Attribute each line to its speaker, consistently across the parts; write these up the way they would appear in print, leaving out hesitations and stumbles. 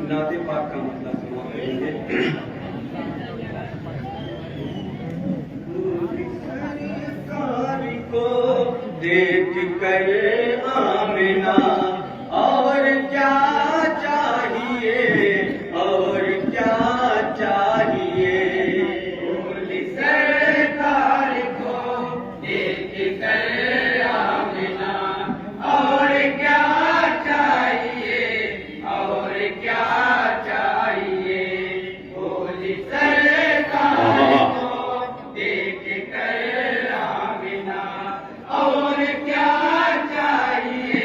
Speaker 1: नाते पाक का मतलब समाप्त करेंगे। सरकार को देख कर आमिना और क्या चाहिए, और क्या चाहिए। बोली सरकार को देख कर आमिना और क्या चाहिए, और क्या चाहिए। बोली सरकार को देख कर आमिना और क्या चाहिए,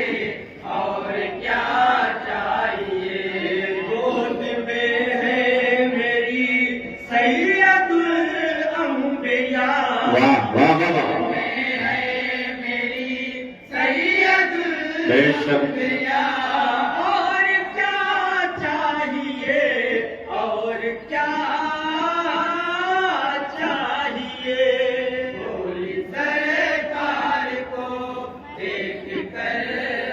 Speaker 1: और क्या चाहिए। गोद में है मेरी सैयदुल अंबिया, मेरी सैयदुल अंबिया। और क्या चाहिए, और क्या चाहिए। बोली सरकार को देख कर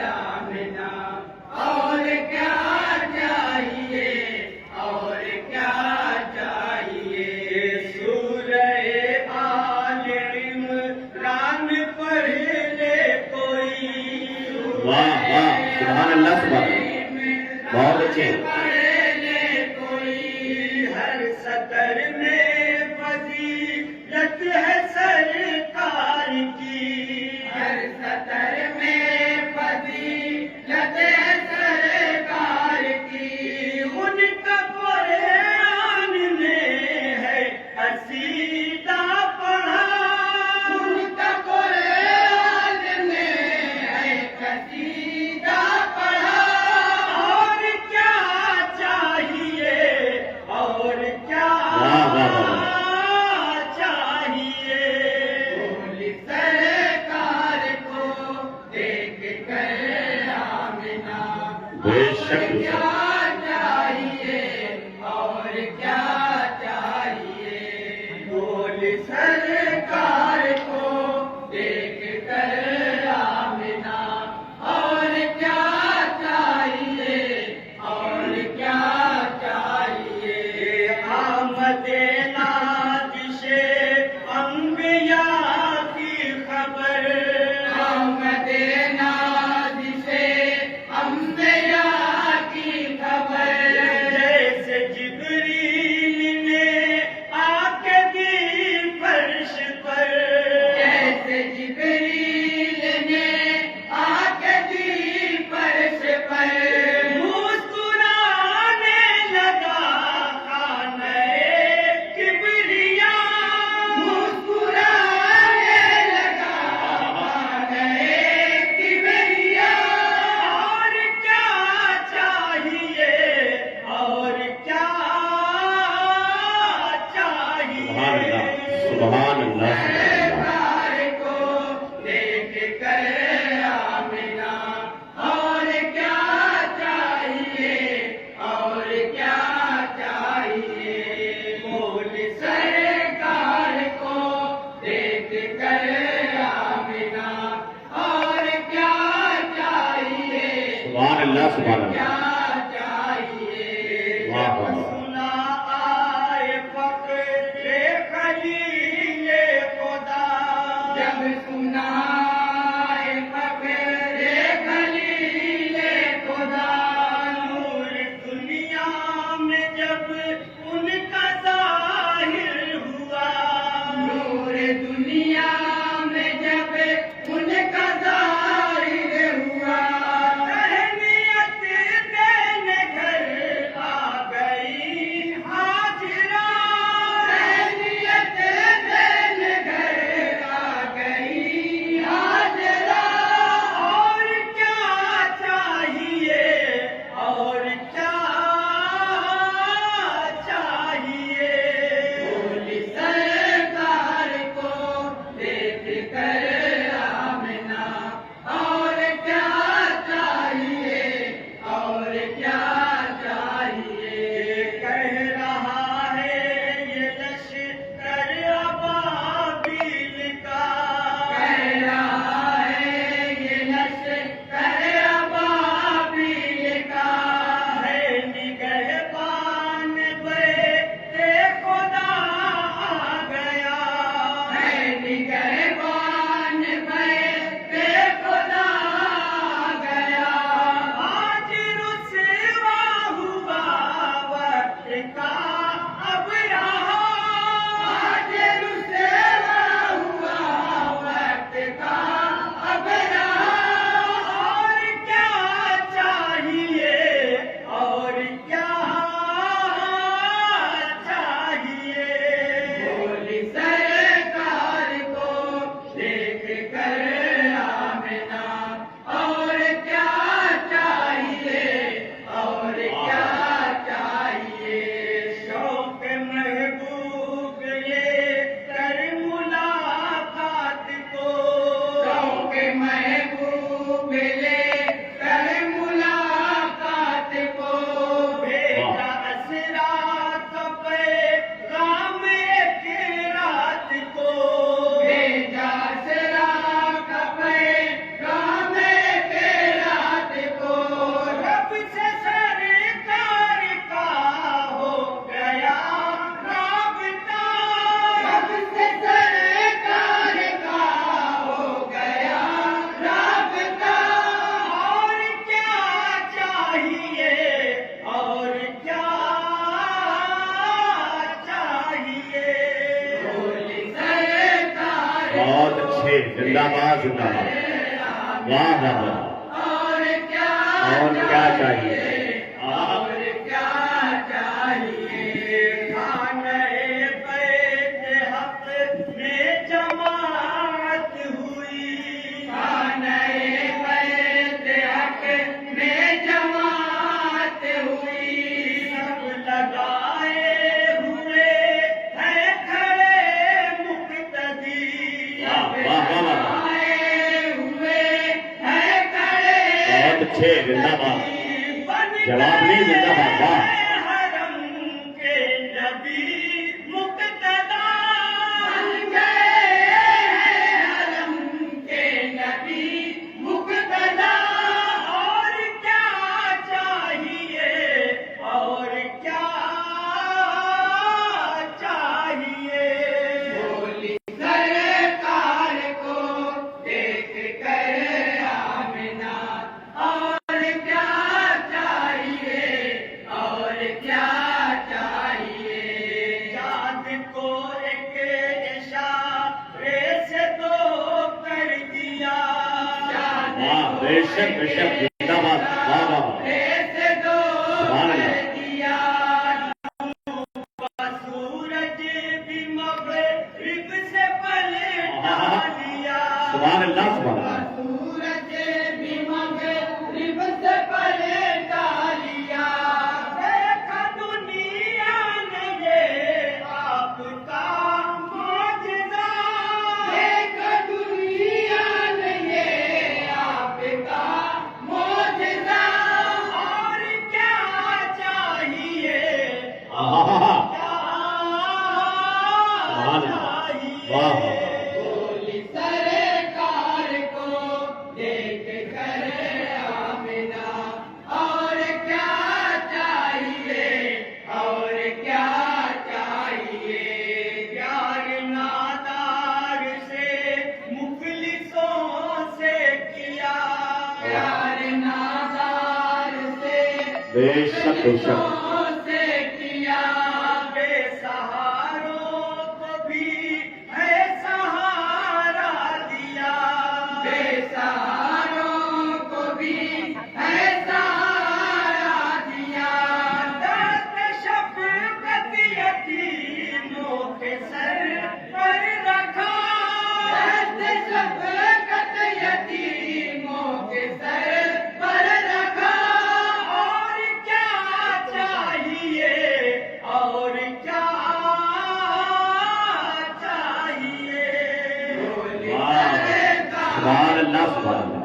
Speaker 1: आमिना और क्या चाहिए, और क्या चाहिए। सूरह आले इमरान पढ़ ले कोई।
Speaker 2: वाह वाह, सुभान अल्लाह, सुभान अल्लाह, बहुत अच्छे।
Speaker 1: हर सतर में फजीलत है सरकार की, हर सतर में फजीलत है सरकार की। उनका कुरान में है कसीदा पढ़ा, उनका कुरान में है कसीदा पढ़ा। और क्या चाहिए, और क्या चाहिए। बोली सरकार को देख कर आमिना
Speaker 2: बेशक
Speaker 1: क्या चाहिए, और क्या चाहिए। बोली सरकार को देख कर आमिना और क्या चाहिए, और क्या चाहिए। आमदे नाज़िशे अंबिया की खबर, आमदे नाज़िशे अंबिया की खबर। जैसे जिब्रील ने आके दी फर्श पर, जैसे जिब्रील ने आके दी फर्श पर। मुस्कुराने लगा खाने किबरिया, मुस्कुराने लगा खाने किबरिया। और क्या चाहिए, और क्या चाहिए।
Speaker 2: सुभान अल्लाह,
Speaker 1: सरकार को देख कर आमिना और क्या चाहिए, और क्या चाहिए। बोली सरकार को देख कर आमिना और क्या चाहिए,
Speaker 2: सुभान अल्लाह, सुभान अल्लाह,
Speaker 1: क्या चाहिए।
Speaker 2: वाह वाह वाह।
Speaker 1: सुना आए फक़्रे खलीले खुदा, जब सुना आए फक़्रे खलीले खुदा। नूर दुनिया में जब उनका ज़ाहिर हुआ, नूर दुनिया में जब उनका ज़ाहिर हुआ। रहमियत देने घर आ गई हाजिरा, रहमियत देने घर आ गई
Speaker 2: बहुत अच्छे, जिंदाबाद जिंदाबाद। वाह वाह वाह।
Speaker 1: और क्या
Speaker 2: चाहिए?
Speaker 1: और क्या चाहिए? खाने बैत हक में जमात हुई, खाने बैत हक में जमात हुई। सब लगाए हुए हैं खड़े मुक्तदी,
Speaker 2: वाह वाह वाह वाह।
Speaker 1: लगाए हुए हैं खड़े
Speaker 2: बहुत अच्छे, जिंदाबाद। जवाब नहीं, जिंदाबाद। वाह।
Speaker 1: हरम के नबी मुक्तदा बन गए हैं, हरम के नबी मुक्तदा। और क्या चाहिए? और क्या चाहिए? बोली सरकार को देख कर आमिना, और क्या चाहिए? और क्या चाहिए? चाँद को एक इशारे से तो कर दिया, चाँद
Speaker 2: वाह,
Speaker 1: को
Speaker 2: बेशक बेशक, जिंदाबाद। वाह वाह वाह।
Speaker 1: से तो
Speaker 2: सुभान
Speaker 1: कर
Speaker 2: अल्लाह।
Speaker 1: दिया। सूरज भी मगरिब से पलटा लिया,
Speaker 2: सुभान अल्लाह, सुभान अल्लाह।
Speaker 1: सूरज भी मगरिब से पलटा लिया। देखा दुनिया ने ये आपका मौजज़ा, देखा दुनिया ने ये आपका मौजज़ा। और क्या चाहिए?
Speaker 2: आहा,
Speaker 1: क्या
Speaker 2: सुभान अल्लाह। वाह वाह वाह।
Speaker 1: बोली सरकार को देख कर आमिना, और क्या चाहिए? और क्या चाहिए? प्यार नादार से मुफलिसों से किया, प्यार नादार से
Speaker 2: बेशक बेशक।
Speaker 1: मुफलिसों से किया। बेसहारों को भी है सहारा दिया, बेसहारों को भी है सहारा दिया। दर्द शफ़क़त यतीमों के सर पर रखा, दर्द शफ़क़त यतीमों के सर पर रखा। और क्या चाहिए? और क्या चाहिए?
Speaker 2: वाह, सुभान अल्लाह, सुभान अल्लाह।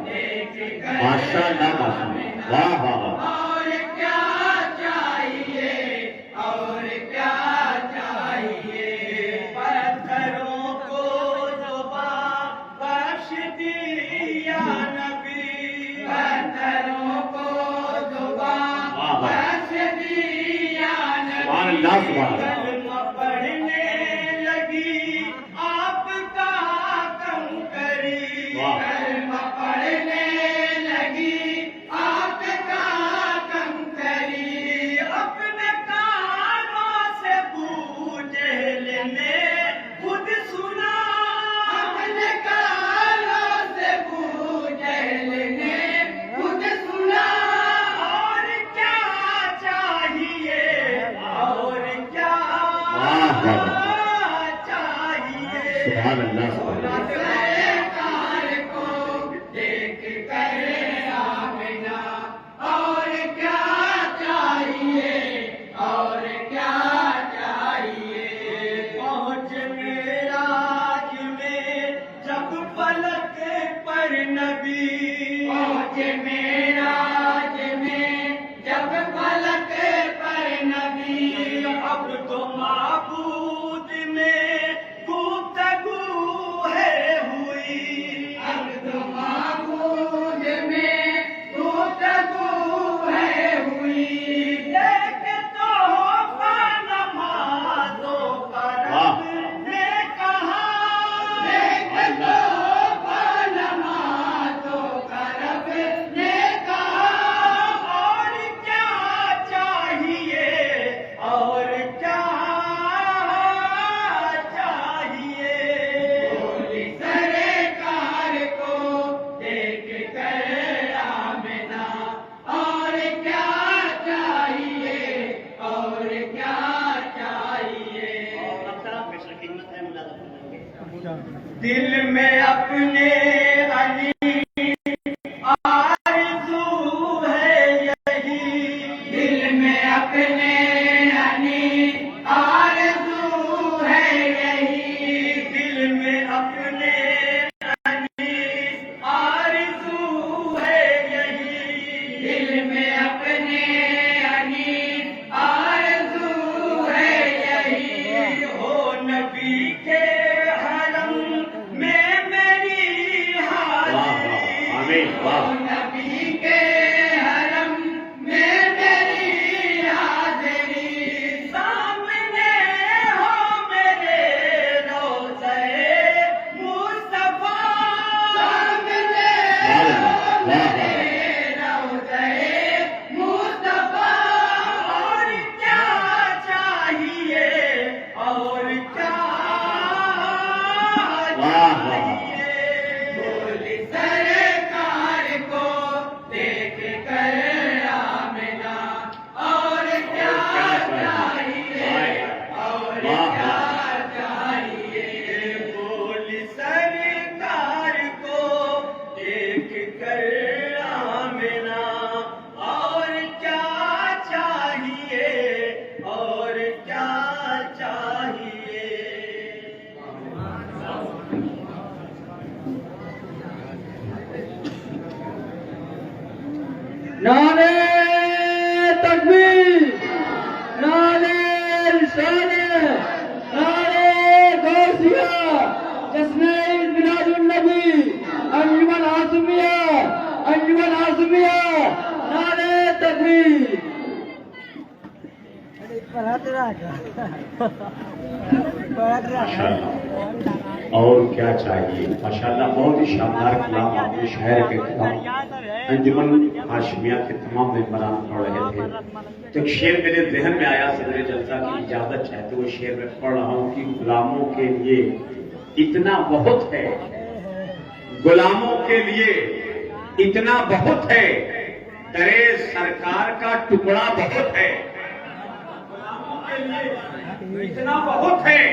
Speaker 2: माशाअल्लाह माशाअल्लाह। वाह वाह वाह।
Speaker 1: और क्या चाहिए? और क्या चाहिए? पत्थरों को जुबा बख्श दिया नबी, पत्थरों को जुबा
Speaker 2: वाह, वाह।
Speaker 1: बख्श दिया
Speaker 2: सुभान
Speaker 1: नबी।
Speaker 2: अल्लाह, सुभान अल्लाह।
Speaker 1: कलमा पढ़ने लगी आपका कम करी,
Speaker 2: वाह।
Speaker 1: कलमा पढ़ने लगी आपका कम करी। अपने कानों से पूछे लेने खुद सुना, अपने कानों से पूछे लेने खुद सुना। और क्या चाहिए? और क्या
Speaker 2: वाह, वाह, वाह।
Speaker 1: चाहिए?
Speaker 2: सुभान अल्लाह, सुभान अल्लाह।
Speaker 1: सरकार को देख कर आमिना, और क्या चाहिए? और क्या चाहिए? पहुँच मेराज में जब फलक पर नबी, पहुँच मेराज में जब फलक पर नबी। अब तो माबूद में गुफ्तगू है हुई, अब तो माबूद में गुफ्तगू है हुई। देख तो नमाज़ों का रब ने कहा, देख तो नमाज़ों का रब ने दिल में अपने अली आरज़ू है यही, दिल में अपने अली आरज़ू है यही, दिल में अपने अली आरज़ू है यही, दिल में अपने अली आरज़ू है यही। हो नबी के हरम में मेरी हाज़िरी,
Speaker 2: आमीन, वाह।
Speaker 1: नबी के हरम में मेरी हाज़िरी, सामने हो मेरे रोज़े मुस्तफ़ा, सामने हो मेरे रोज़े मुस्तफ़ा। और क्या चाहिए, और क्या चाहिए, बोली सरकार को देख कर आमिना। और क्या चाहिए, और क्या चाहिए, बोली सरकार को देख कर आमिना। और क्या चाहिए, और क्या चाहिए।
Speaker 3: नारे तकबीर, नारे रिसाले, नारे गौसिया, जश्न मिलादुन नबी, अंजुमन हाशमिया, अंजुमन हाशमिया, नारे तकबीर।
Speaker 2: माशाल्लाह। और क्या चाहिए, माशाल्लाह। बहुत ही शानदार कलाम आपने शहर के कलाम अंजुमन हाशमिया के तमाम मेंबरान पढ़ रहे थे। तो एक शेर मेरे जहन में आया, सदर जलसा की इजाजत चाहते हुए शेर में पढ़ रहा हूँ कि गुलामों के लिए इतना बहुत है, गुलामों के लिए इतना बहुत है, दरे सरकार का टुकड़ा बहुत है। गुलामों के लिए इतना बहुत है,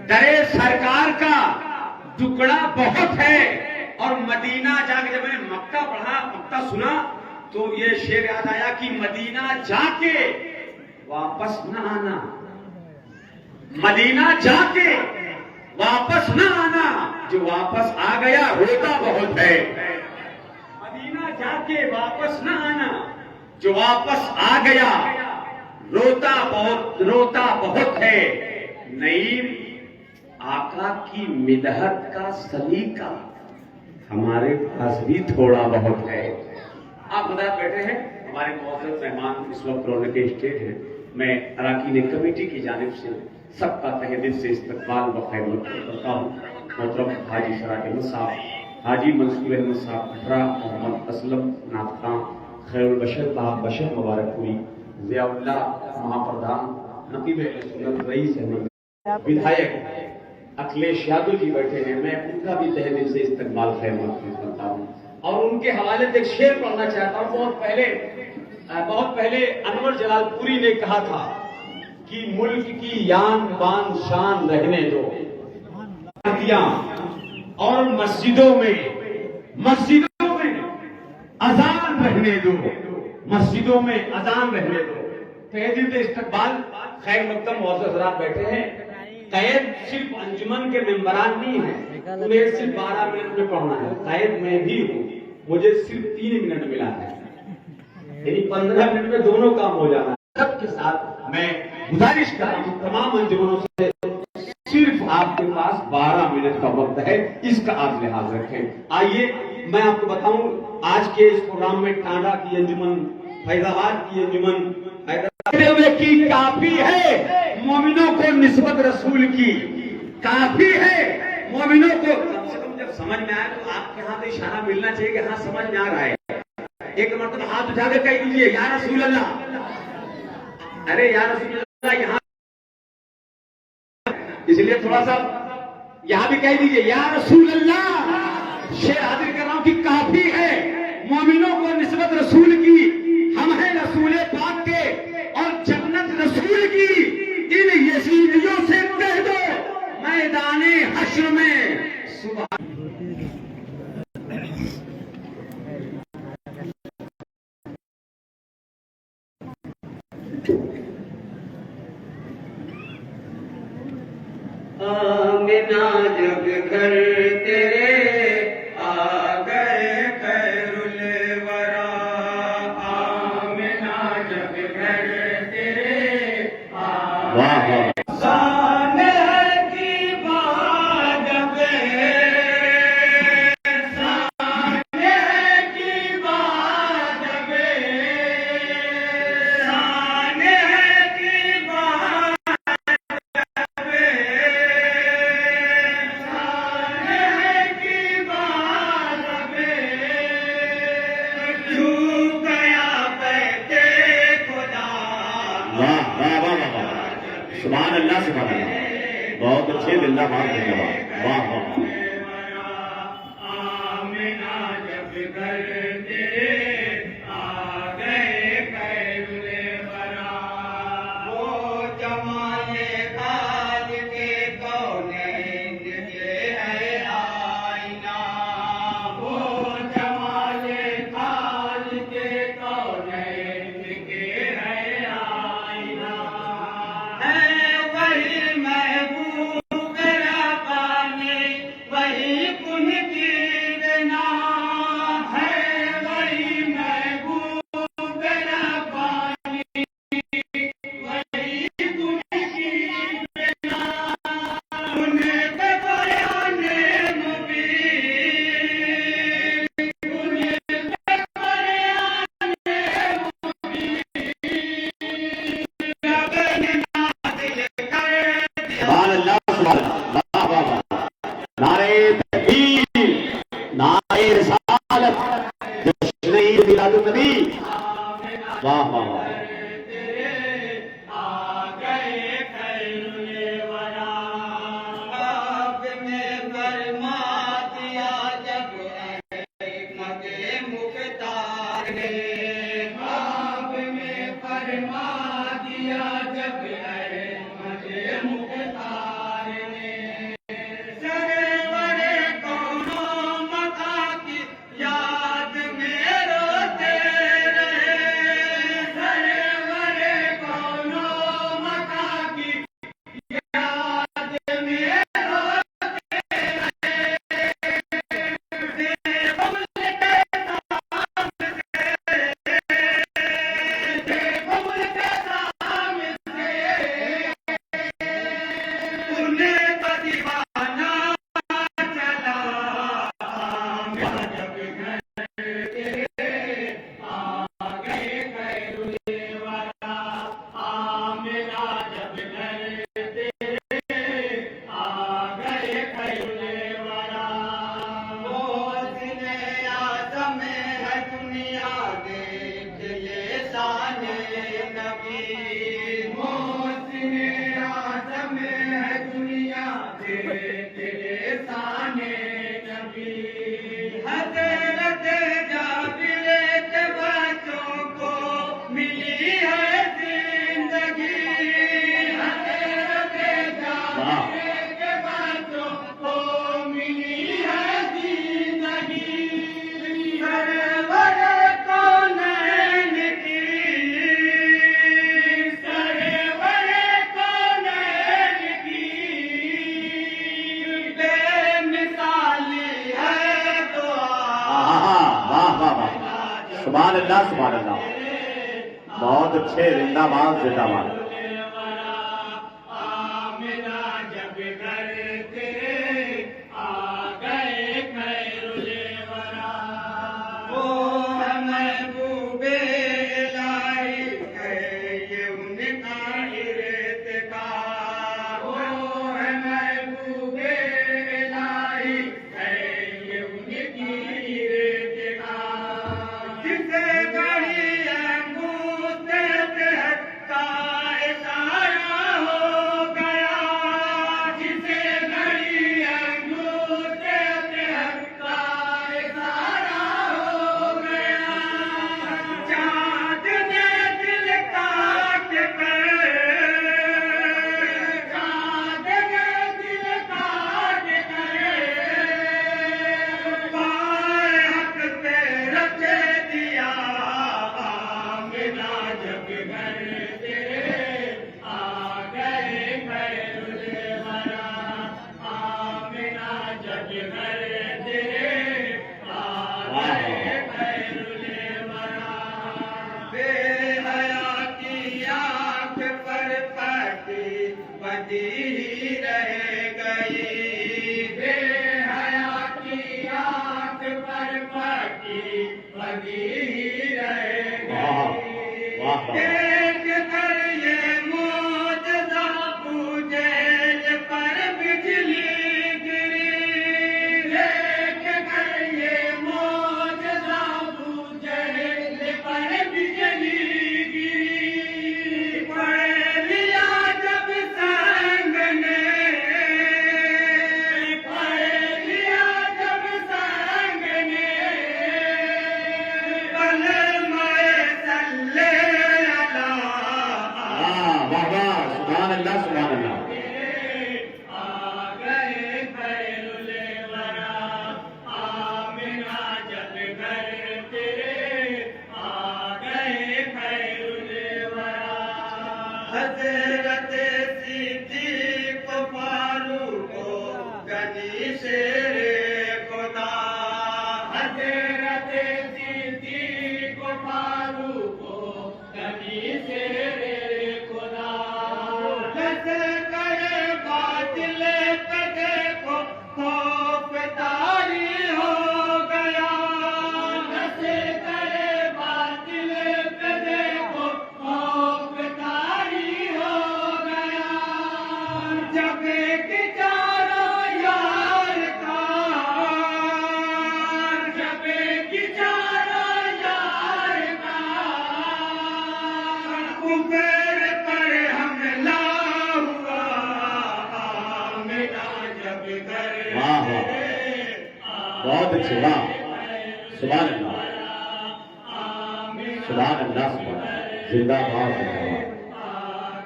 Speaker 2: दरे सरकार का टुकड़ा बहुत है। और मदीना जाके जब मैंने मक्का पढ़ा, मक्का सुना, तो ये शेर याद आया कि मदीना जाके वापस न आना, मदीना जाके वापस न आना, जो वापस आ गया रोता बहुत है। मदीना जाके वापस न आना, जो वापस आ गया रोता बहुत है। नईम आका की मिदहत का सलीका हमारे पास भी थोड़ा बहुत है। आप बता बैठे हैं, हमारे मौजूद मेहमान इस वक्त रौनक के स्टेज हैं। मैं अराकीन कमेटी की जानिब से सबका तहे दिल से इस्तकबाल व खैर करता हूँ। मोहतरम हाजी शराक अहमद साहब, हाजी मंसूर अहमद साहब भटरा, मोहम्मद असलम नाथखां, खैरुल बशर बशर मुबारकपुरी, जियाउल्लाह महाप्रधान, नकीब सुन्नत रईस अहमद, विधायक अखिलेश यादव जी बैठे हैं। मैं उनका भी तहे दिल से इस्तकबाल खैर मकबूल करता हूँ और उनके हवाले से एक शेर पढ़ना चाहता हूँ। बहुत पहले अनवर जलालपुरी ने कहा था कि मुल्क की यान बान शान रहने दो, और मस्जिदों में अजान रहने दो, मस्जिदों में अजान रहने दो। तहे दिल से इस्तकबाल खैर मकदम मौजूद हजरात बैठे हैं। कैद सिर्फ अंजुमन के मेंबरान नहीं है, उन्हें सिर्फ 12 मिनट में पढ़ना है। कैद मैं भी हूँ, मुझे सिर्फ 3 मिनट मिला है, यानी 15 मिनट में दोनों काम हो जाना है। सबके साथ मैं गुजारिश कर रहा हूँ तमाम अंजुमनों से, सिर्फ आपके पास 12 मिनट का वक्त है, इसका आप लिहाज रखें। आइए मैं आपको बताऊं, आज के इस प्रोग्राम में टांडा की अंजुमन, फैजाबाद की अंजुमन, की काफी है मोमिनों को निस्बत रसूल की, काफी है मोमिनों को। कम से कम जब समझ में आए तो आपके हाथ इशारा मिलना चाहिए कि हाँ समझ में आ रहा है। एक मरतबा हाथ उठाकर कह दीजिए या रसूल अल्लाह, अरे या रसूल अल्लाह। यहाँ इसलिए थोड़ा सा यहाँ भी कह दीजिए या रसूल अल्लाह। शेर हाजिर कर रहा हूं कि काफी है मोमिनों को निस्बत रसूल की, हम हैं रसूल पाक के और जन्नत रसूल की। इन यजीदियों से कह दो मैदाने हश्र में
Speaker 3: आमिना जब घर तेरे आ गए खैरुल वरा, आमिना जब घर तेरे आ गए शान है की बात पे, शान है की बात पे, शान है की बात पे, शान है की बात पे, छू गया बैठे खुदा।
Speaker 2: वाह वाह वाह वाह वाह, सुभान अल्लाह सुभान अल्लाह, बहुत अच्छे, जिंदाबाद जिंदाबाद, वाह वाह।
Speaker 3: आमिना जब घर तेरे आ गए खैरुल वरा, वो जमाने खाल के कौनैन के है आईना, वो जमाने खाल के कौनैन के है आईना, है वही महबूब रब्बानी, वही कुन की बिना, है वही महबूब रब्बानी, वही कुन की बिना, उनके बयाने मुबीन, उनके बयाने रब ने नाज़िल कर दिया।
Speaker 2: सुभान अल्लाह सुभान अल्लाह, वाह वाह वाह, नारे तकबीर, नारे रिसालत, जश्न ईद मिलादुन नबी, वाह वाह वाह।
Speaker 3: आ गए खैरुल वरा, आप ने फरमा दिया जब अहमद मुख्तार ने, आप ने फरमा दिया जब अहमद मुख्तार ने, सरवर कौनो मका की याद में रोते रहे, सरवर कौनो मका की याद में रोते रहे, देखो उनके सामने से, देखो उनके सामने से, उन्हें तो दीवाना चला। आमिना जब घर तेरे आ गए खैरुल वरा, आमिना जब घर तेरे आ गए खैरुल वरा, मोहसिने आज़म है दुनिया देख ले शाने नबी, मोहसिने आज़म है दुनिया देख ले शाने नबी, हज़रत जाबिर के बच्चों को मिली है जिंदगी, हज़रत जाबिर के बच्चों को मिली है जिंदगी, सरवर कौनैन की, सरवर कौनैन की बेमिसाली है दुआ।
Speaker 2: वाह वाह वाह, सुभान अल्लाह सुभान अल्लाह, बहुत अच्छे, जिंदाबाद जिंदाबाद।
Speaker 3: आमिना जब घर तेरे आ गए खैरुल वरा, वो है महबूबे इलाही, है ये उनका इर्तिका, वो है महबूबे इलाही, है ये उनकी इर्तिका, जिसे गढ़ी अंगूठे से हटका घर तेरे आ गए खैरुले वरा। बेहया की आंख पर पटी बदी ही रह गई, बेहया की आंख पर पटी बदी ही रह गई। देख कर ये मौजज़ा पूजेल पर बिजली गिरी, देख कर ये मौजज़ा पूजेल पर बिजली गिरी। पढ़ लिया जब संग ने, पढ़ लिया जब संग ने, कलमा सल्ले अला।
Speaker 2: वाह वाह, सुभान अल्लाह सुभान अल्लाह।
Speaker 3: आ गए खैरुले वरा, आमिना जब घर तेरे आ गए खैरुले वरा। हज़रत सिद्दीक़ फारूक गनी शेरे खुदा, हज़रत सिद्दीक़ फारूक गनी शेरे खुदा। जैसे करे बातिल पे देखो खौफदारी हो गया, जैसे करे बातिल पे देखो खौफदारी हो गया। जब एक चारा यार का, जब एक चारा यार का, कुफर पर हमला हुआ, आमिना जब घर
Speaker 2: वाह वाह, बहुत अच्छे, वाह सुभान अल्लाह सुभान अल्लाह सुभान अल्लाह। जिंदाबाद जिंदाबाद।
Speaker 3: आ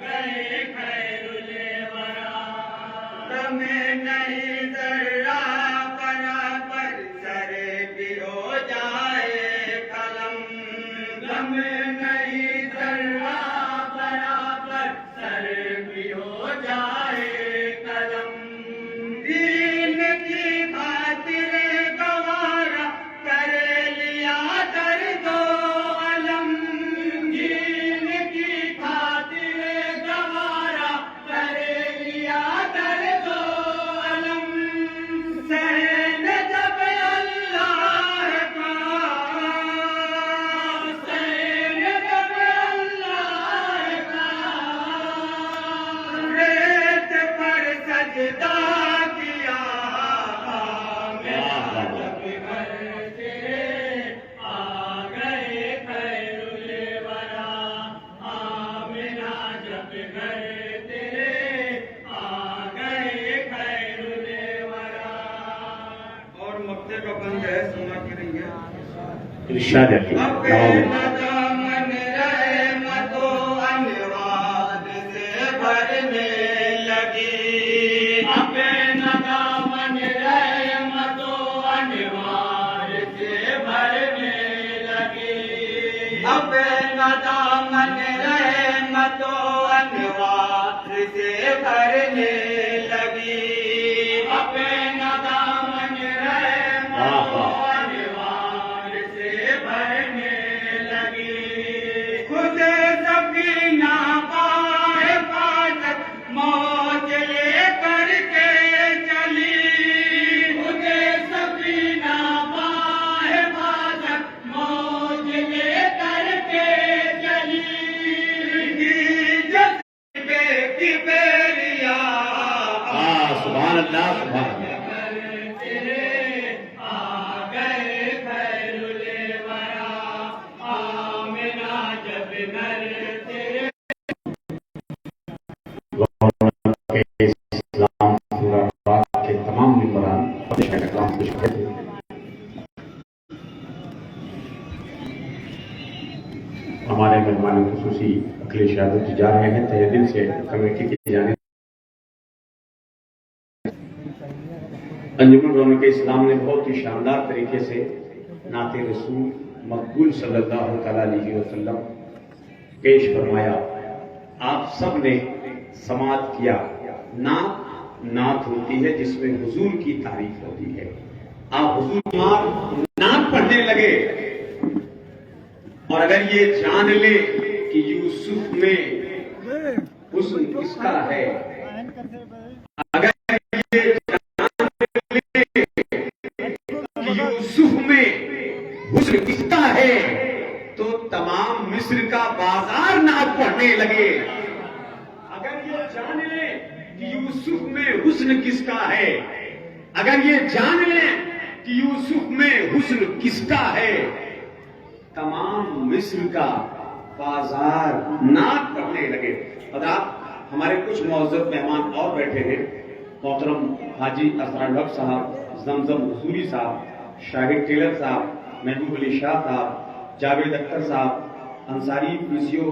Speaker 3: गए खैरुले वरा। तुम्हें नहीं जरा बराबर सरे भी हो जाए कलम, तुम्हें नहीं जरा बराबर सरे भी हो जाए कलम। दीन की खातिर गवारा कर लिया दर्दो अलम, दीन की खातिर गवारा कर लिया दर्दो अलम। सहन जब अल्लाह का, सहन जब अल्लाह का, रेत पर सजदा किया, आमिना जब घर तेरे आ गए खैरुले वरा। आमिना जब घर तेरे आ गए खैरुले वरा। और मक्ते का बंद है, सुना की नहीं है।
Speaker 2: इरशाद है
Speaker 3: दामन रहमतो अनवार से भरने लगी, अपना दामन रहमतो अनवार से भरने लगी, अपना दामन रहमतो अनवार से भरने लगी, अपना दामन रहमतो अनवार से भरने लगी। खुद सफीना पाए पास मौज लेकर के चली, खुद सफीना पाए पास मौज लेकर के चली। जज्बे की बेरिया,
Speaker 2: सुभान अल्लाह सुभान अल्लाह।
Speaker 3: घर तेरे आ गए खैरुले वरा। आमिना जब घर तेरे
Speaker 2: के इस्लाम सूरह पाक के तमाम मेंबरान अपने कलाम पेश करते हैं। हमारे मेहमान खुसूसी अखिलेश यादव जी जा रहे हैं, तहे दिल से कमेटी की जानिब अंजुमन रौनक इस्लाम ने बहुत ही शानदार तरीके से नाते रसूल मकबूल सल्लल्लाहु अलैहि वसल्लम पेश फरमाया। आप सब ने समात किया, ना नात होती है जिसमें हुजूर की तारीफ होती है। आप हुजूर मार नात पढ़ने लगे और अगर ये जान ले कि यूसुफ में हुस्न किसका है, अगर ये जान ले कि यूसुफ में हुस्न किसका है, तो तमाम मिस्र का बाजार नात पढ़ने लगे। अगर ये जान ले कि यूसुफ में हुस्न किसका है, अगर ये जान ले कि यूसुफ में हुस्न किसका है, तमाम मिस्र का बाजार नात पढ़ने लगे। और आप हमारे कुछ मौजूद मेहमान और बैठे हैं, मोहतरम हाजी असरार हक साहब, जमजम हुजूरी साहब, शाहिद टेलर साहब, महबूब अली शाह साहब, जावेद अख्तर साहब, अंसारी पीसीओ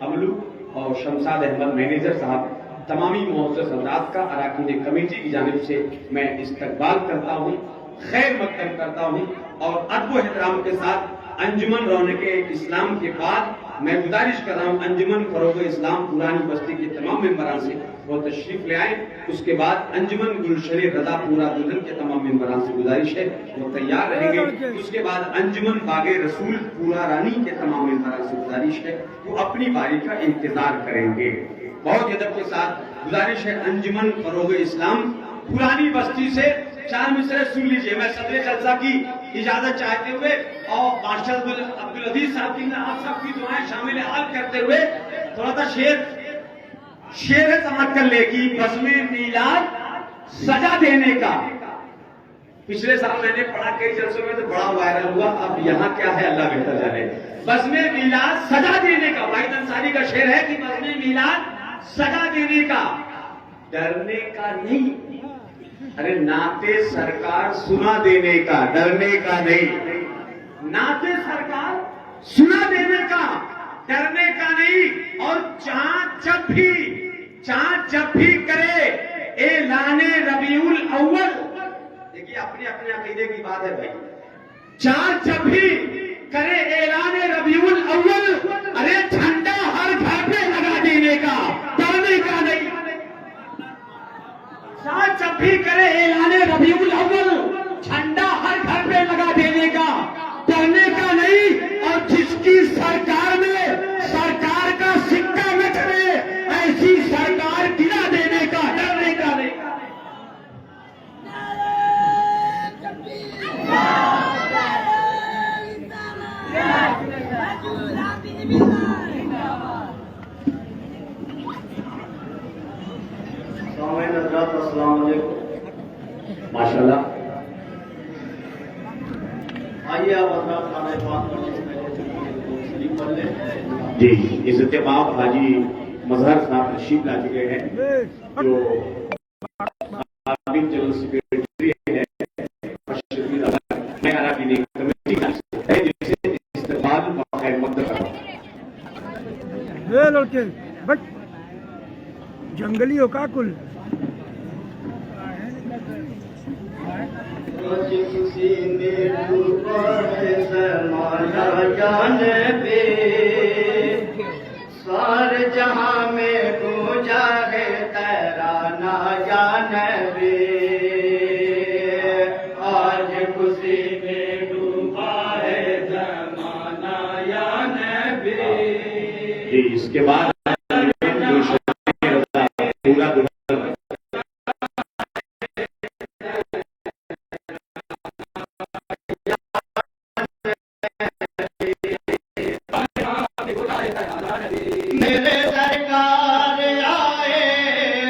Speaker 2: अमलू और शमशाद अहमद मैनेजर साहब, तमामी मोहतरम हज़रात का अराकीन कमेटी की जानिब से मैं इस्तकबाल करता हूँ, खैर मकदम करता हूँ और अदब एहतराम के साथ अंजुमन रौनके इस्लाम के बाद मैं गुजारिश कर रहा हूँ अंजुमन फरोग इस्लाम पुरानी बस्ती के तमाम मेंबरान से वो तशरीफ ले आए। उसके बाद अंजुमन गुलशन रजा पूरा दुल्हन के तमाम मेंबरान से गुजारिश है वो तैयार रहेंगे। उसके बाद अंजुमन बागे रसूल पूरा रानी के तमाम मेंबरान से गुजारिश है वो अपनी बारी का इंतजार करेंगे। बहुत अदब के साथ गुजारिश है अंजुमन फरोग इस्लाम पुरानी बस्ती से चार मिसरे सुन लीजिए। मैं सदर जलसा की इजाजत चाहते हुए और मार्शल अब्दुल अजीज साहब की आप सबकी दुआएं शामिल हाल करते हुए थोड़ा सा शेर समाप्त कर ले कि बज़्मे मीलाद सजा देने का। पिछले साल मैंने पढ़ा कई जलसों में तो बड़ा वायरल हुआ, अब यहाँ क्या है अल्लाह बेहतर जाने। बज़्मे मीलाद सजा देने का, वाहिद अंसारी का शेर है कि बज़्मे मीलाद सजा देने का, डरने का नहीं। अरे नाते सरकार सुना देने का, डरने का नहीं। नाते सरकार सुना देने का, डरने का नहीं। और चाँद जब भी करे एलाने रबीउल अव्वल, देखिए अपने अपने अकीदे की बात है भाई। चाँद जब भी करे एलाने रबीउल अव्वल, अरे झंडा हर घर पे लगा देने का, डरने का नहीं। चाँद जब भी करे एलाने रबीउल अव्वल, झंडा हर घर पे लगा देने का, डरने का नहीं। और जिसकी सरकार में सरकार का सिक्का न चले, ऐसी सरकार गिरा देने का, डरने का नहीं।
Speaker 1: अस्सलाम वालेकुम।
Speaker 2: माशाल्लाह।
Speaker 1: आइए आप हज़रात खाने बात कर ले
Speaker 2: जी, इज्जत बाप हाजी मजहर साहब तशरीफ ला चुके हैं जो जनरल सेक्रेटरी है मैं अराकीन कमेटी है जिनसे इस्तकबाल व खैर मकदम कर रहा हूं।
Speaker 4: लड़के बट जंगली हो का कुल
Speaker 1: किसी ने डूबा है ज़माना जाने पे, सारे जहां में गूंजा है तराना जाने पे। आज खुशी में डूबा है ज़माना जाने पे।
Speaker 2: जी, इसके बाद पूरा
Speaker 1: मेरे सरकार आए,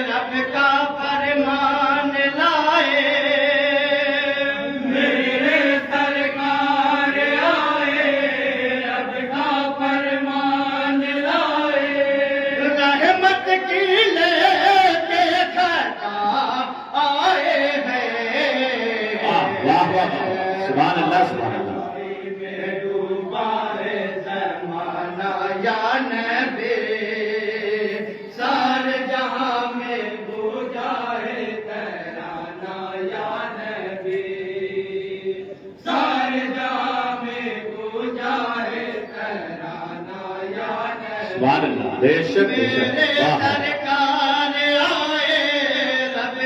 Speaker 1: रब का फरमान लाए। मेरे सरकार आए, रब का फरमान लाए। रहमत की लेके खता आए हैं।
Speaker 2: वाह वाह वाह, सुभान अल्लाह सुभान अल्लाह।
Speaker 1: सारे जहां में गूंजा है तराना या नबी। सारे जहां में गूंजा है तराना या नबी।
Speaker 2: सुभान अल्लाह, बेशक बेशक, वाह।
Speaker 1: सरकार आए, रब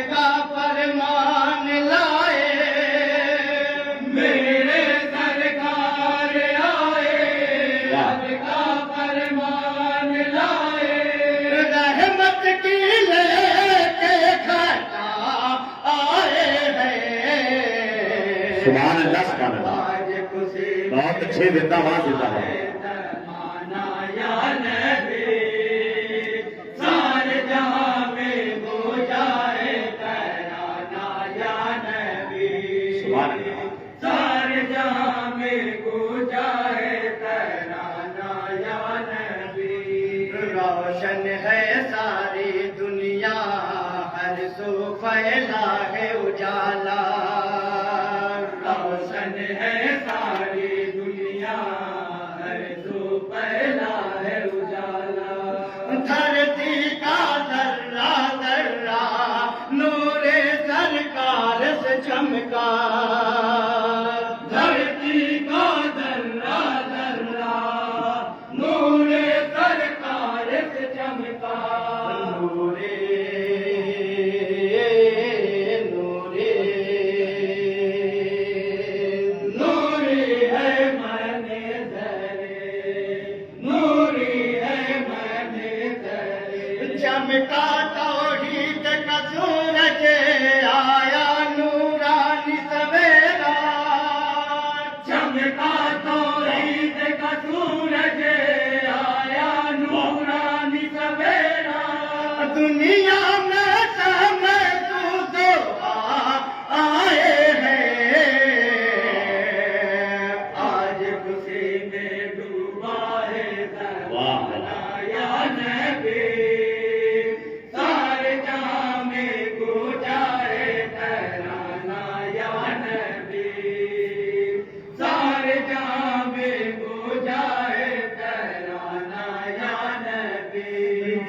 Speaker 2: सुभान अल्लाह सुभान अल्लाह।
Speaker 1: आज खुशी
Speaker 2: बहुत अच्छे जिंदाबाद जिंदाबाद।
Speaker 1: जमाना या नबी सारे जहां में हो जाए तराना या नबी
Speaker 2: सुभान अल्लाह।
Speaker 1: सारे जहां में हो जाए तराना या नबी रोशन है सारी दुनिया हर सो फैला है उजाला रोशन है सारी दुनिया हर सो फैला है उजाला धरती का दर्रा दर्रा नूरे सरकार से चमका धरती का दर्रा दर्रा नूरे सरकार से चमका नूरे नूरे नूरी है मने दरे नूरी है मने दरे चमका तौहीद का सूरज आया नूरानी सवेरा चमका तौहीद का सूरज आया नूरानी सवेरा दुनिया में समय तू आए हैं आज खुशी में डूबा है जमाना या नबी सारे जहां में गूंजा है तराना या नबी सारे जहां में गूंजा है तराना या नबी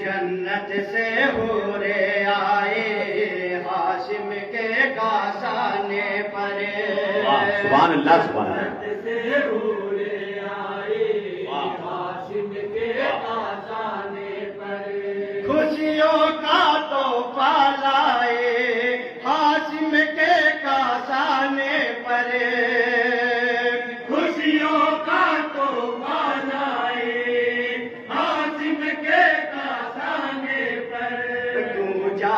Speaker 1: जन्नत से हो रे आए हाशिम के गासाने पर
Speaker 2: वाह सुभान अल्लाह सुभान अल्लाह।
Speaker 1: जन्नत से हो रे आए हाशिम के गासाने पर खुशियों का तोहफा लाए हाशिम के गासाने पर खुशियों का तोहफा लाए हाशिम के गासाने पर गूंजा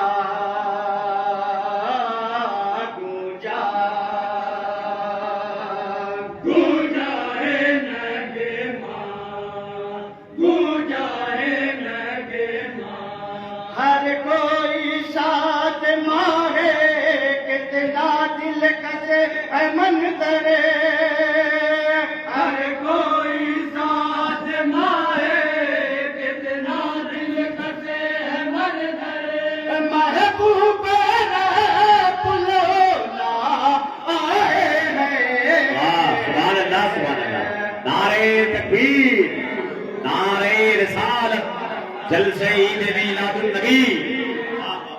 Speaker 1: गूंजा गूंजा है नगे माँ गूंजा है नगे माँ हर कोई साथ माँ है कितना दिल कसे है मन दरे हर कोई साथ माँ है कितना दिल कसे है मन दरे महबूब पुलोला आए हैं
Speaker 2: वाह सुभान अल्लाह सुभान अल्लाह। नारे तकबीर नारे रिसालत जलसे ईद मिलादुन नबी।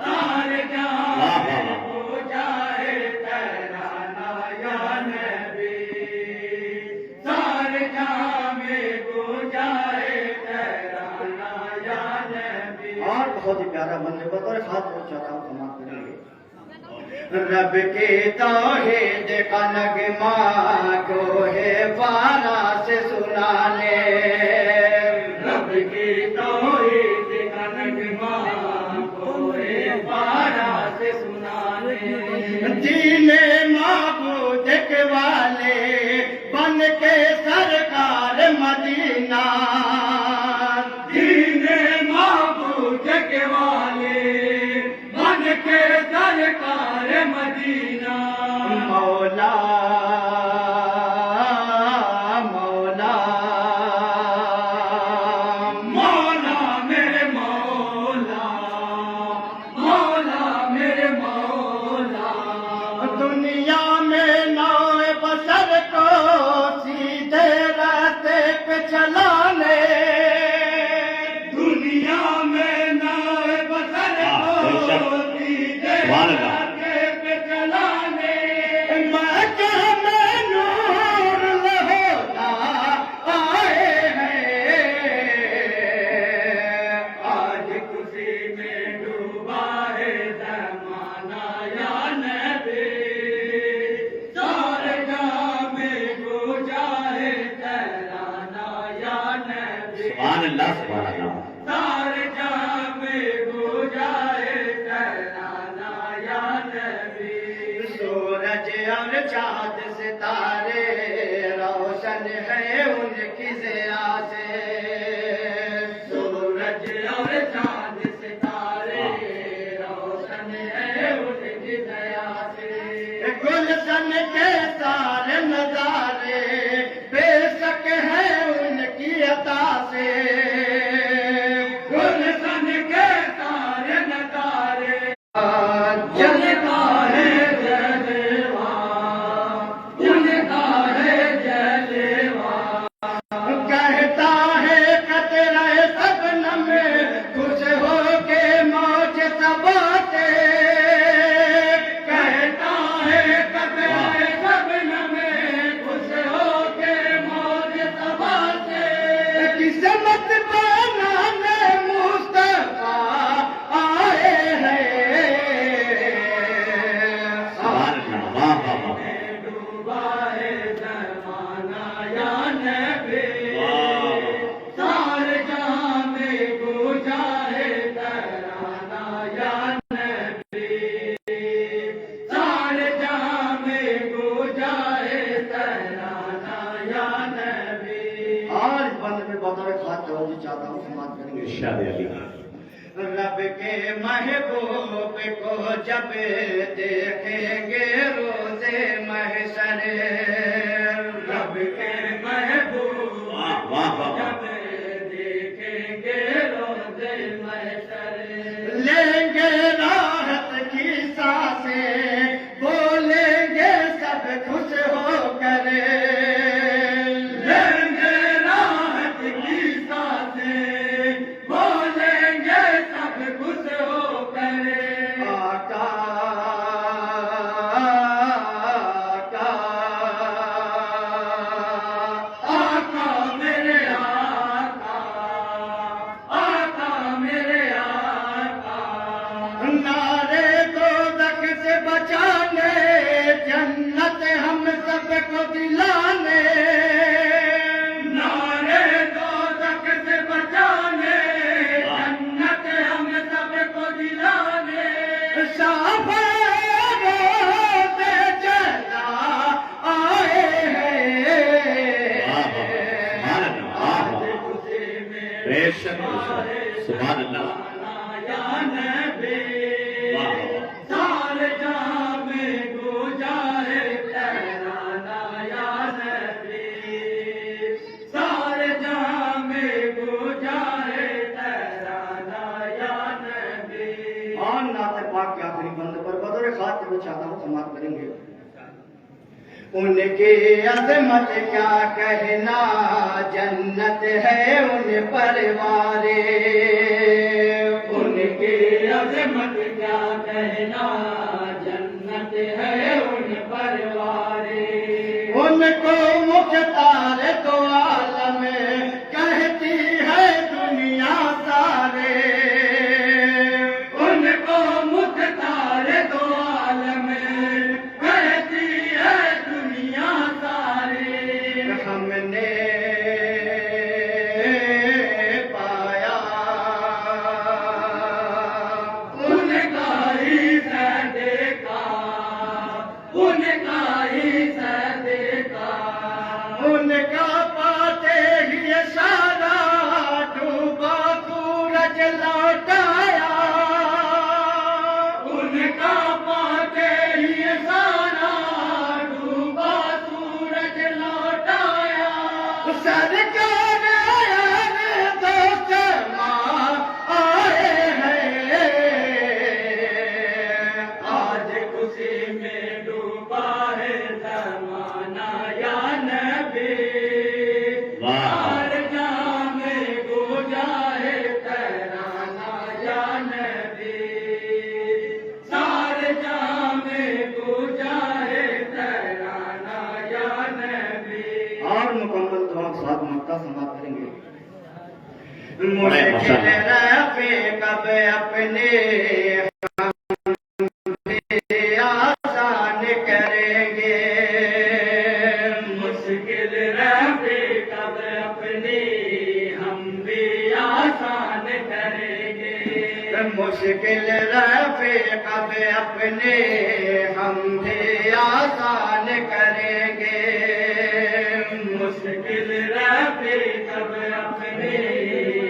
Speaker 1: सारे जहां
Speaker 2: वाह वाह वाह।
Speaker 1: हो जाए तराना या नबी सारे जहां में हो जाए तराना या नबी और बहुत ही प्यारा बंदे बतौर खास हो चाहता हूँ समाप्त करेंगे रब के तौहीद का नगमा को है पारा से सुनाने रब के तौहीद का नगमा को है पारा से सुनाने दीने माबूद के वाले बन के सरकार मदीना दीने माबूद के वाले बन के सरकार मदीना मौला मौला मौला मेरे मौला मौला मेरे मौला दुनिया में नौए बसर को सीधे रास्ते पे चलाने दुनिया में नौए बसर को सीधे
Speaker 2: सुभान अल्लाह।
Speaker 1: रास्ते पे चलाने मक्का में नूर लहोटा आए हैं आज खुशी में डूबा है जमाना या नबी सारे जहां में गूंजा है तराना या नबी
Speaker 2: सुभान अल्लाह सुभान अल्लाह।
Speaker 1: सारे जहां में गूंजा है तराना या नबी सूरज और चाँद
Speaker 2: इरशाद अली।
Speaker 1: रब के महबूब को जब देखेंगे रोज़े महशर, रब के महबूब
Speaker 2: वाह वाह वाह।
Speaker 1: जब देखेंगे रोज़े महशर, लेंगे राहत की सांसें, बोलेंगे सब खुश होकर, लेंगे राहत की सांसें, बोलेंगे सब खुश होकर, आका आका आका मेरे आका, आका मेरे आका, नारे दोज़ख से बचाने, जन्नत हम सबको दिलाने, नारे दोज़ख से बचाने, जन्नत हम सबको दिलाने, शाफ़े रोज़े जला आए हैं।
Speaker 2: सुभान अल्लाह, बेशक सुभान अल्लाह।
Speaker 1: या नबी,
Speaker 2: वाह वाह।
Speaker 1: सारे जहां में गुजारे तराना या नबी, सारे जहां में गुजारे तराना या नबी। और नाते पाक के आखिरी बंद पर बदौर खास को चाहता हूँ समाप्त करेंगे। उनकी अजमत क्या कहना, जन्नत है उन परवारे, उनकी अजमत क्या कहना, जन्नत है उन परवारे, उनको मुख्तार तो आलम कहती है दुनिया सारे, उनको मुख्तार तो आलम कहती है दुनिया सारे, हमने पाया उनका ही देखा, उनका ही देखा, उनका पाते ही सारा डूबा सूरज लौटाया, उनका पाते ही सारा डूबा सूरज लौटाया, सरकार आए दोस्त माँ आए हैं, आज खुशी में डूबा है ज़माना या नबी,
Speaker 2: वाह।
Speaker 1: सारे जहां में गुजारे तराना या नबी, सारे जहां में गुजारे तराना या नबी। और मुकम्मल दुआ के साथ मक्का समाप्त करेंगे। मुश्किल रफ़े कब अपने आसान करेंगे, मुश्किल रफ़े कब अपने हम भी आसान करेंगे, मुश्किल रफ़े कब अपने हम भी आसान करेंगे, मुश्किल रफ़े कब अपने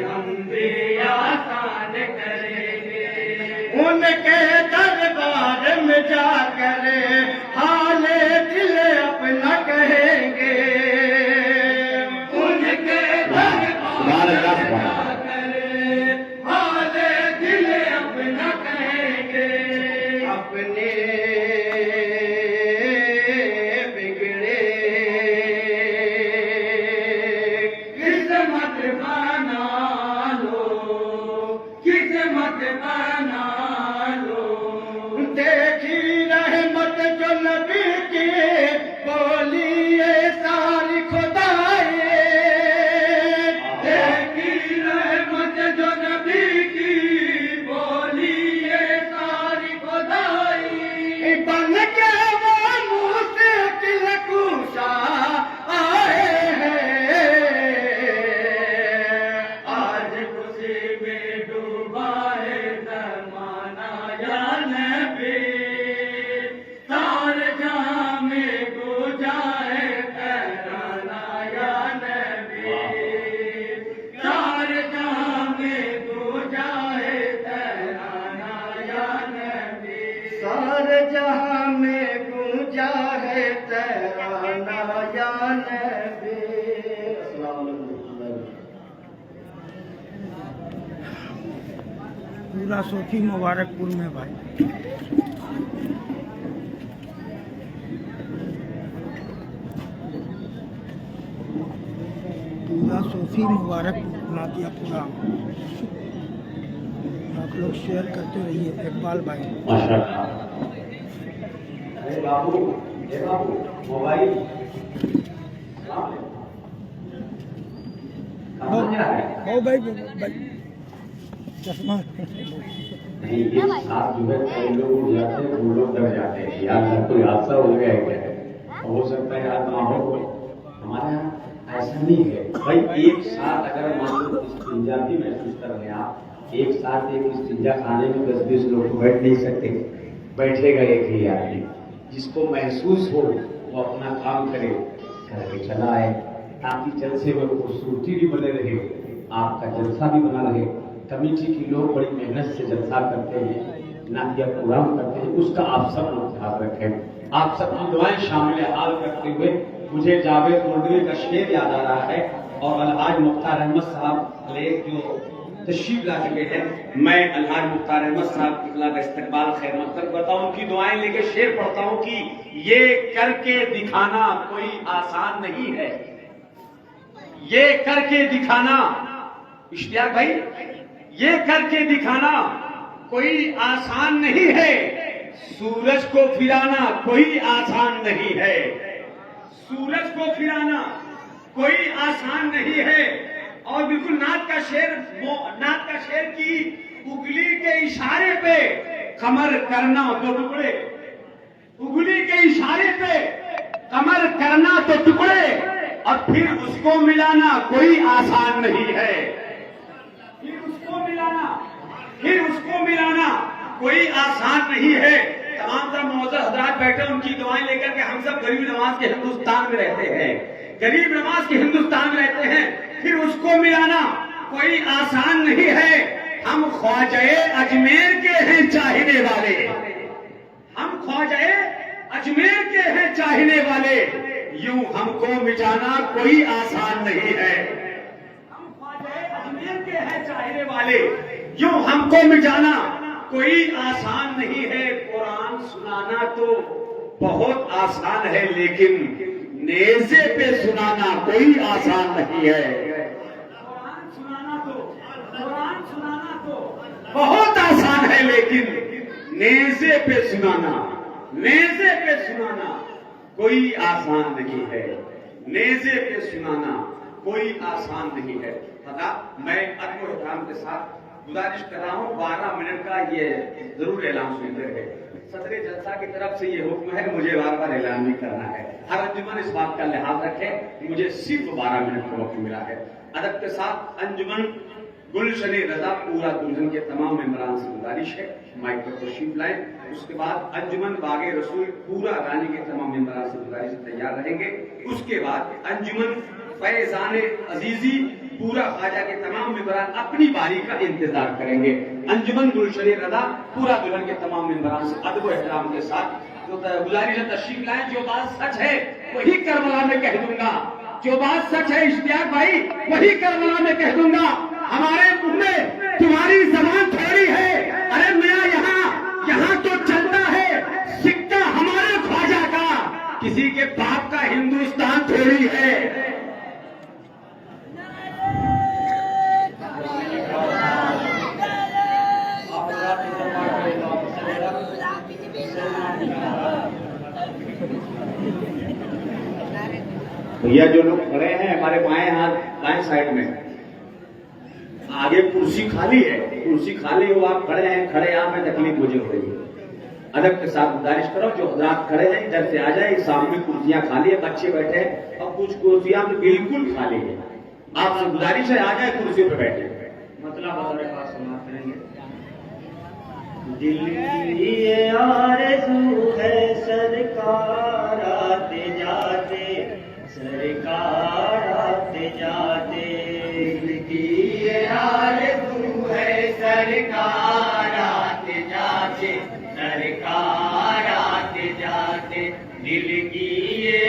Speaker 1: हम भी आसान करेंगे, उनके दरबार में जाकर हाल दिल अपना कहेंगे, उनके दरबार में जाकर हाल दिल अपना कहेंगे, अपने बिगड़े किस्मत बना लो, किस्मत बना लो, नबी। अस्सलाम वालेकुम।
Speaker 4: पूरा सोफी मुबारकपुर में भाई। पूरा सोफी मुबारकपुर बना दिया पूरा। आप लोग शेयर करते रहिए इकबाल भाई।
Speaker 2: अरे बाबू, मोबाइल
Speaker 4: ओ भाई चश्मा
Speaker 2: नहीं, एक साथ जो है कई लोग उड़ जाते हैं, वो लोग डर जाते हैं यार कोई हादसा हो गया है क्या। हो सकता है यार ना हो। हमारे यहाँ ऐसा नहीं है भाई। एक साथ अगर मान लो इस्तिंजा भी महसूस कर रहे हैं आप, एक साथ एक इस्तिंजा खाने में 10-20 लोग तो बैठ नहीं सकते। बैठेगा एक ही आदमी। जिसको महसूस हो वो अपना काम करे, करके चला आए, ताकि जलसे में खूबसूरती भी बने रहे, आपका जलसा भी बना रहे। कमेटी के लोग बड़ी मेहनत से जलसा करते हैं, नातिया प्रोग्राम करते हैं, उसका आप सब लोग ध्यान रखें। आप सबकी दुआएं शामिल हाल करते हुए मुझे जावेद मुर्दवी का शेर याद आ रहा है और अलहाज मुख्तार अहमद साहब जो तशरीफ ला चुके हैं, मैं अलहाज मुख्तार अहमद साहब किबला का इस्तकबाल खैर मकसद करता हूँ, उनकी दुआएं लेके शेर पढ़ता हूँ कि ये करके दिखाना कोई आसान नहीं है। ये करके दिखाना, इश्तियाक भाई, ये करके दिखाना कोई आसान नहीं है। सूरज को फिराना कोई आसान नहीं है। सूरज को फिराना कोई आसान नहीं है। और बिल्कुल नात का शेर की उंगली के इशारे पे कमर करना तो टुकड़े, उंगली के इशारे पे कमर करना तो टुकड़े, और फिर उसको मिलाना कोई आसान नहीं है। फिर उसको मिलाना कोई आसान नहीं है। तमाम तरह मौजूद हजरात बैठे, उनकी दुआएं लेकर के हम सब गरीब नवाज के हिंदुस्तान में रहते हैं, गरीब नवाज के हिंदुस्तान में रहते हैं। फिर उसको मिलाना कोई आसान नहीं है। हम ख्वाजाए अजमेर के हैं चाहने वाले, हम ख्वाजाए अजमेर के हैं चाहने वाले, यूं हमको मिटाना कोई आसान नहीं है। हम ख्वाजाए अजमेर के हैं चाहने वाले, यूं हमको मिटाना कोई आसान नहीं है। कुरान सुनाना तो बहुत आसान है, लेकिन नेज़े पे सुनाना कोई आसान नहीं है। कुरान सुनाना तो बहुत आसान है, लेकिन नेज़े पे सुनाना कोई आसान नहीं है। नेज़े पे सुनाना कोई आसान नहीं है। पता, मैं अदब और एहतराम के साथ गुजारिश कर रहा हूँ, 12 मिनट का ये जरूर ऐलान सुनते रहे। सदर जलसा की तरफ से ये हुक्म है, मुझे बार-बार ऐलान नहीं करना है। हर अंजुमन इस बात का लिहाज रखे, मुझे सिर्फ 12 मिनट का वक्त मिला है। अदब के साथ अंजुमन गुलशन रजा पूरा दुल्हन के तमाम मेंबरान से गुजारिश है माइक पर तशरीफ लाएं। उसके बाद अंजुमन बागे रसूल पूरा रानी के तमाम मेंबरान से गुजारिश तैयार रहेंगे। उसके बाद अंजुमन फैजान अजीजी पूरा ख्वाजा के तमाम मेंबरान अपनी बारी का इंतजार करेंगे। अंजुमन गुलशन रजा पूरा दुल्हन के तमाम मेंबरान से अदब एहतराम के साथ गुजारिश तशरीफ लाएं। जो बात सच है वही करबला में कह दूंगा, जो बात सच है इश्तियाक भाई वही करबला में कह दूंगा। हमारे मुंह में तुम्हारी जबान थोड़ी है। अरे मियां यहाँ तो चलता है सिक्का हमारे ख्वाजा का, किसी के बाप का हिंदुस्तान थोड़ी है। भैया जो लोग खड़े हैं हमारे बाएं हाथ दाएं साइड में, आगे कुर्सी खाली है, कुर्सी खाली हो, आप खड़े हैं, खड़े आप में तकलीफ मुझे हो रही है। अदब के साथ गुजारिश करो, जो हजरात खड़े हैं इधर से आ जाए। सामने कुर्सियां खाली है, बच्चे बैठे हैं और कुछ कुर्सियां तो बिल्कुल खाली है। आपसे गुजारिश है आ जाए कुर्सियों पे बैठे। मतलब हमारे पास सुना करेंगे।
Speaker 1: दिल की आरज़ू है सरकार आते जाते, सरकार आते जाते। दिल की आरज़ू है सरकार आते जाते, सरकार आते जाते। दिल की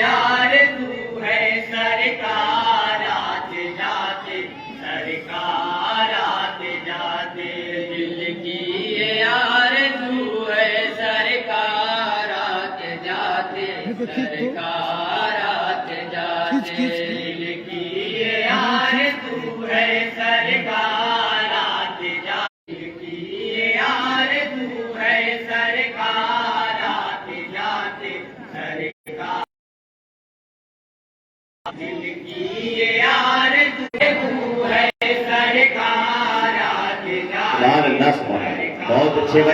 Speaker 1: आरज़ू है
Speaker 4: खींच तो
Speaker 3: सरकारात जाते
Speaker 4: खींच खींच
Speaker 3: दिल की ये आरज़ू है सरकारात जाते दिल की ये आरज़ू है सरकारात जाते सरकार दिल की ये आरज़ू है सरकारात जाते
Speaker 2: बहुत अच्छे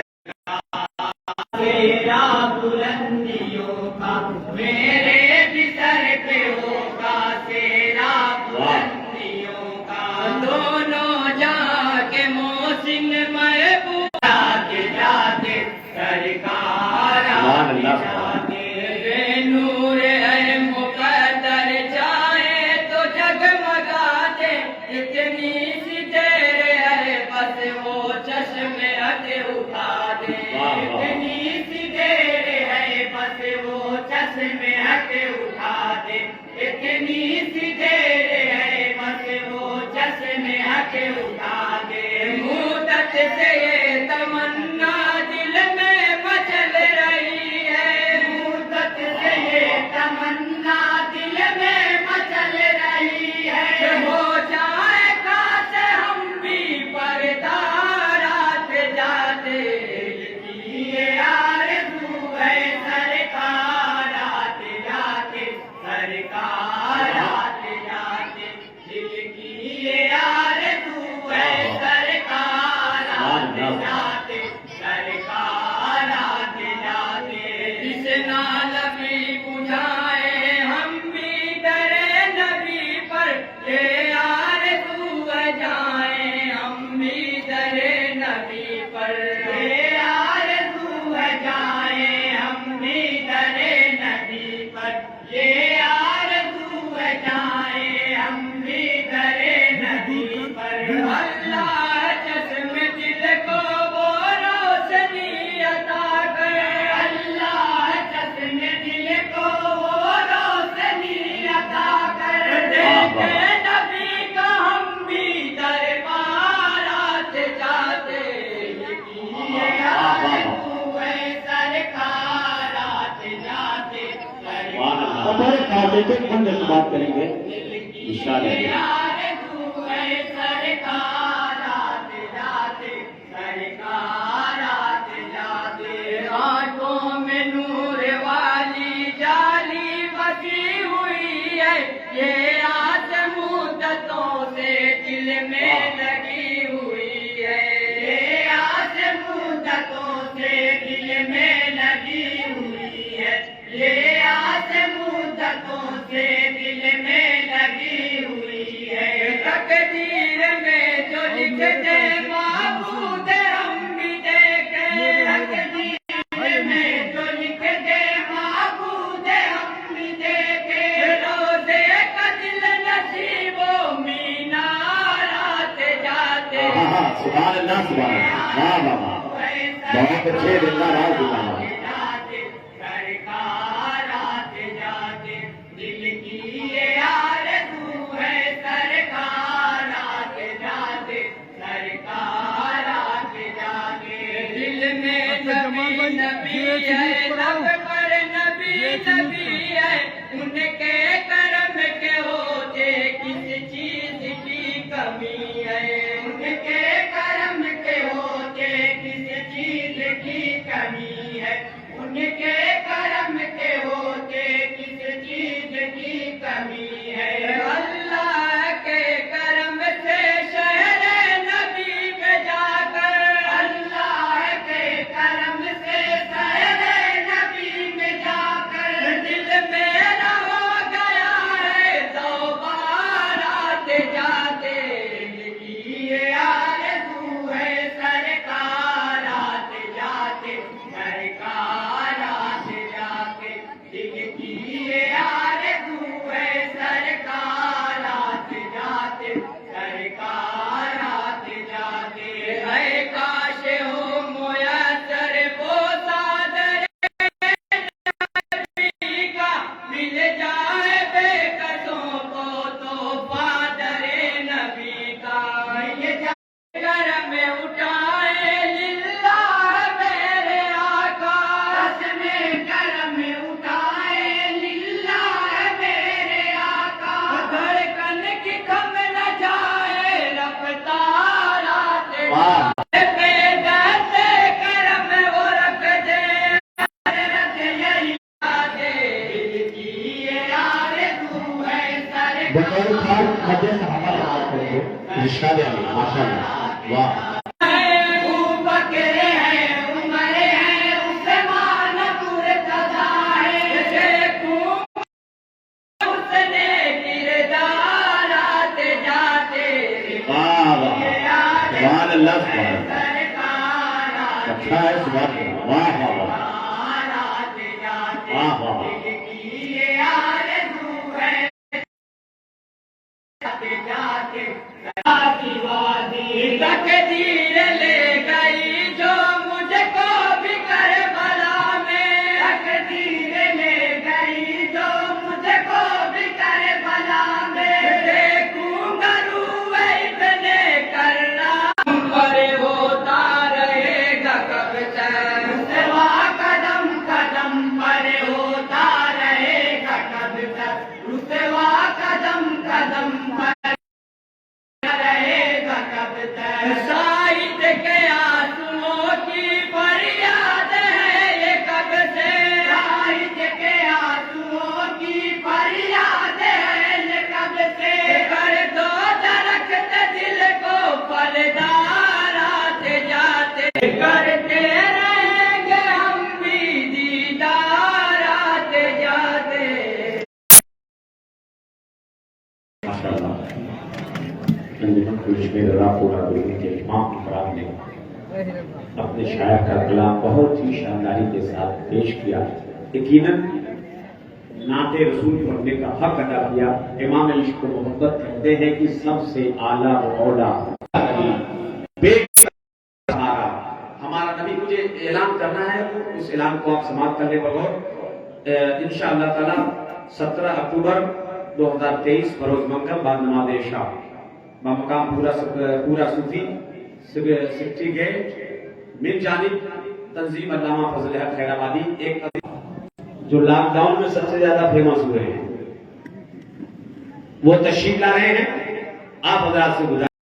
Speaker 3: तेरा बुलंदियों का मेरे भी सर पे होगा तेरा बुलंदियों का दोनों जाके मोहसिन महबूब जाते जाते सरकार जाते रे नूर है मुकद्दर चाहे तो जगमगा दे इतनी सी देर है बस वो चश्मे हटे उठा दे इतनी सी देर है बस वो चश्मे हटे उठा दे इतनी सी देर है बस वो चश्मे हटे उठा दे मुद्दत से ये तमन्ना दिल में मचल रही है मुद्दत से ये तमन्ना दिल में मचल रही है हो जाए काश हम भी परदारात जाते ये आरज़ू है सरकारात जाते सरकारात जाते दिल की ये आरज़ू है सरकारात जाते सरकारात जाते इस नालबी बुझाए हम भी डरे नबी पर ये आरज़ू जाए हम भी डरे नबी पर ये आरज़ू जाए हम भी डरे नबी पर ये आरज़ू जाए हम भी डरे नबी पर अल्लाह चश्मे दिल को वो रोशनी अता कर अल्लाह चश्मे दिल को वो रोशनी अता कर देखे नबी का हम भी दरबारात जाते ये आरज़ू है सरकारात जाते
Speaker 2: हमारे खाते के फंड से बात करेंगे
Speaker 3: ये आरज़ू है सरकारात जाते सरकारात जाते आंखों में नूर वाली जाली बसी हुई है ये आस मुद्दतों से दिल में लगी हुई है ये आस मुद्दतों से दिल में लगी हुई है ये आस मुद्दतों से दिल में लगी हुई है तकदीर में जो लिख दे माबूद हम भी देखें तकदीर में जो लिख दे माबूद हम भी देखें रोज़े का दिल नसीबों मीनारात जाते
Speaker 2: सुभान अल्लाह सुभान अल्लाह वाह वाह वाह बहुत अच्छे जिंदाबाद जिंदाबाद
Speaker 3: जाते सरकारात जाते दिल की ये आरज़ू है सरकारात जाते सरकारात जाते दिल में नबी नबी है लब पर नबी नबी है उनके करम के होते किस चीज की कमी है उनके करम के होते किस चीज की कमी है उनके करम के होते किस चीज की कमी है अल्लाह के करम से शहर नबी में जाकर अल्लाह के करम से शहर नबी में जाकर
Speaker 2: बतौर खान मध्य सहाबा याद करेंगे इरशाद अली माशाअल्लाह वाह अल्लाह अच्छा है सुबह वाह वाह वाह वाह
Speaker 3: तकदीर ले गई जो मुझको भी करबला में, तकदीर ले गई जो मुझको भी करबला में, देखूंगा रूए इतने करना पर होता रहेगा कब तक, रुसवा कदम कदम पर होता रहेगा कब तक, रुसवा कदम कदम पर रहेगा कब तक। साहित्य के आंसुओं की फरियाद है ये कब से, साहित्य के आंसुओं की फरियाद है ये कब से। कर दो दरख्त दिल को फलदार आते जाते, करते रहेंगे हम भी दीदार आते जाते।
Speaker 2: माशाअल्लाह अंजुमन कुलशमेर रापूरा बिल्डिंग के इमाम इकराम ने अपने शायर का कलाम बहुत ही शानदारी के साथ पेश किया। यकीनन नाते रसूल पढ़ने का हक अदा किया। इमाम अली को मोहब्बत कहते हैं कि सबसे आला व औला हमारा नबी। मुझे ऐलान करना है, उस ऐलान को आप समाप्त करने बगैर इंशाअल्लाह ताला 17 अक्टूबर 2023 बरोज मंगल बाद नमाज इशा मकाम पूरा सूफी सिटी गेट मिल जानिब तंजीम अल्लामा फजल हक खैराबादी एक जो लॉकडाउन में सबसे ज्यादा फेमस हुए हैं वो तशरीफ ला रहे हैं। आप हजरात से गुजारिश